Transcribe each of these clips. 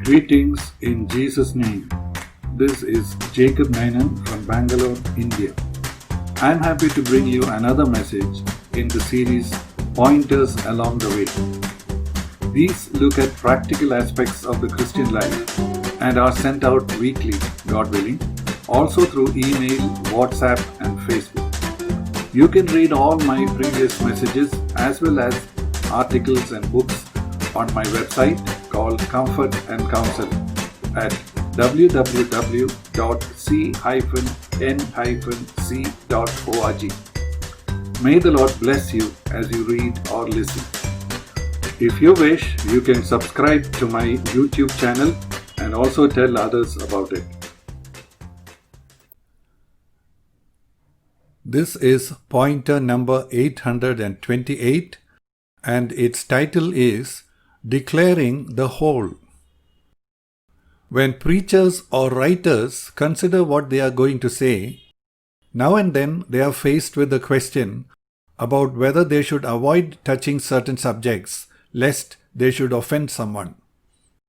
Greetings in Jesus' name. This is Jacob Menon from Bangalore, India. I'm happy to bring you another message in the series Pointers Along the Way. These look at practical aspects of the Christian life and are sent out weekly, God willing, also through email, WhatsApp, and Facebook. You can read all my previous messages as well as articles and books on my website called Comfort and Counsel at www.c-n-c.org. May the Lord bless you as you read or listen. If you wish, you can subscribe to my YouTube channel and also tell others about it. This is pointer number 828 and its title is Declaring the Whole. When preachers or writers consider what they are going to say, now and then they are faced with the question about whether they should avoid touching certain subjects lest they should offend someone.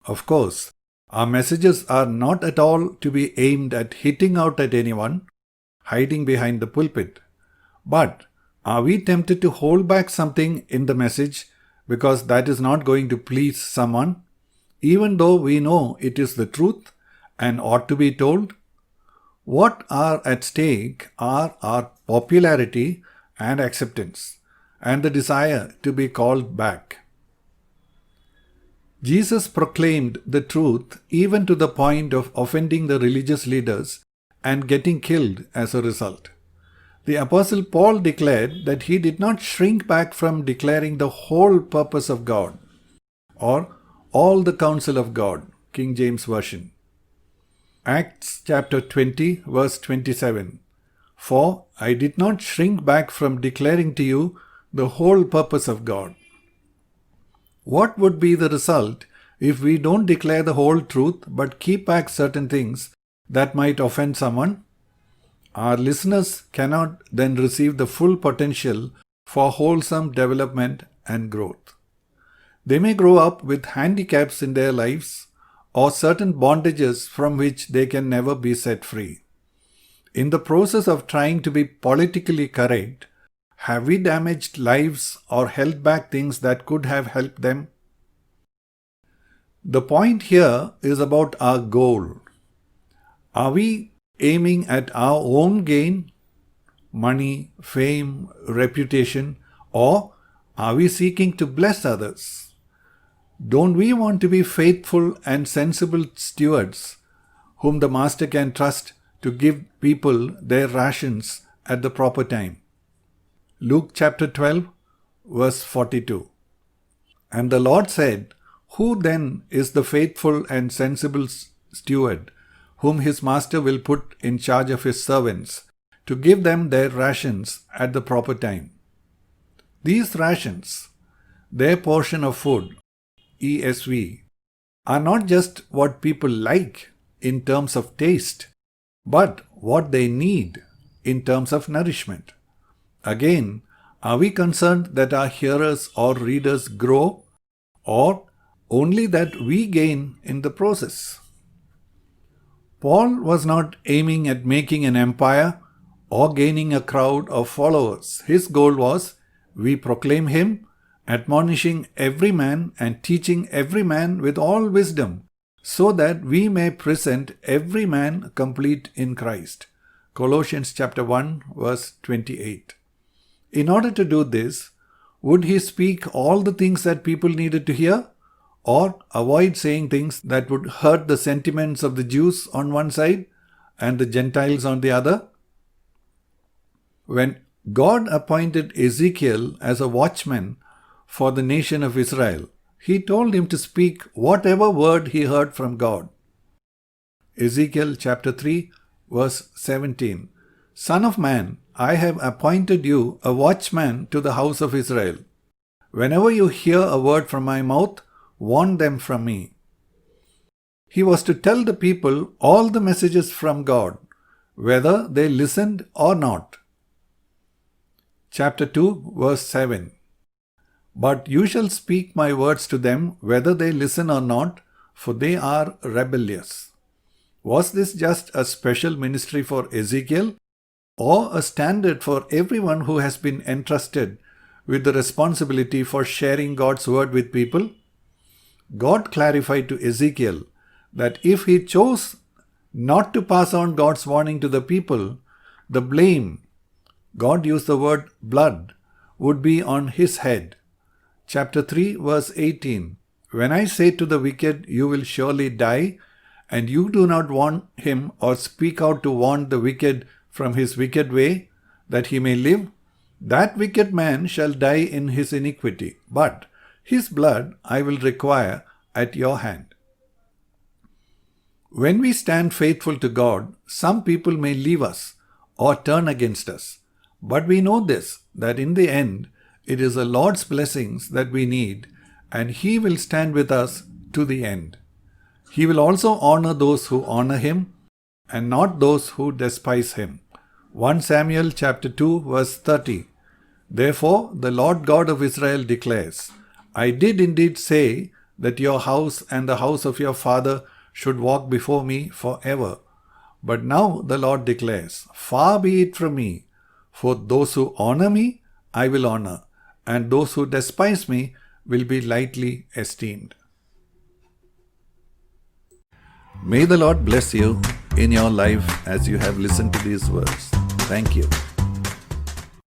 Of course, our messages are not at all to be aimed at hitting out at anyone, hiding behind the pulpit. But are we tempted to hold back something in the message because that is not going to please someone, even though we know it is the truth and ought to be told? What are at stake are our popularity and acceptance, and the desire to be called back. Jesus proclaimed the truth even to the point of offending the religious leaders and getting killed as a result. The Apostle Paul declared that he did not shrink back from declaring the whole purpose of God, or all the counsel of God, King James Version. Acts chapter 20, verse 27. For I did not shrink back from declaring to you the whole purpose of God. What would be the result if we don't declare the whole truth but keep back certain things that might offend someone? Our listeners cannot then receive the full potential for wholesome development and growth. They may grow up with handicaps in their lives or certain bondages from which they can never be set free. In the process of trying to be politically correct, have we damaged lives or held back things that could have helped them? The point here is about our goal. Are we aiming at our own gain, money, fame, reputation, or are we seeking to bless others? Don't we want to be faithful and sensible stewards whom the master can trust to give people their rations at the proper time? Luke chapter 12, verse 42. And the Lord said, Who then is the faithful and sensible steward whom his master will put in charge of his servants to give them their rations at the proper time? These rations, their portion of food, ESV, are not just what people like in terms of taste, but what they need in terms of nourishment. Again, are we concerned that our hearers or readers grow, or only that we gain in the process? Paul was not aiming at making an empire or gaining a crowd of followers. His goal was, we proclaim him, admonishing every man and teaching every man with all wisdom, so that we may present every man complete in Christ. Colossians chapter 1, verse 28. In order to do this, would he speak all the things that people needed to hear, or avoid saying things that would hurt the sentiments of the Jews on one side and the Gentiles on the other? When God appointed Ezekiel as a watchman for the nation of Israel, he told him to speak whatever word he heard from God. Ezekiel chapter 3, verse 17. Son of man, I have appointed you a watchman to the house of Israel. Whenever you hear a word from my mouth, warn them from me. He was to tell the people all the messages from God, whether they listened or not. Chapter 2, verse 7. But you shall speak my words to them, whether they listen or not, for they are rebellious. Was this just a special ministry for Ezekiel, or a standard for everyone who has been entrusted with the responsibility for sharing God's word with people? God clarified to Ezekiel that if he chose not to pass on God's warning to the people, the blame, God used the word blood, would be on his head. Chapter 3 verse 18. When I say to the wicked, you will surely die, and you do not warn him or speak out to warn the wicked from his wicked way, that he may live, that wicked man shall die in his iniquity, but his blood I will require at your hand. When we stand faithful to God, some people may leave us or turn against us. But we know this, that in the end, it is the Lord's blessings that we need, and He will stand with us to the end. He will also honor those who honor Him, and not those who despise Him. 1 Samuel chapter 2 verse 30. Therefore, the Lord God of Israel declares, I did indeed say that your house and the house of your father should walk before me forever. But now the Lord declares, far be it from me, for those who honor me, I will honor, and those who despise me will be lightly esteemed. May the Lord bless you in your life as you have listened to these words. Thank you.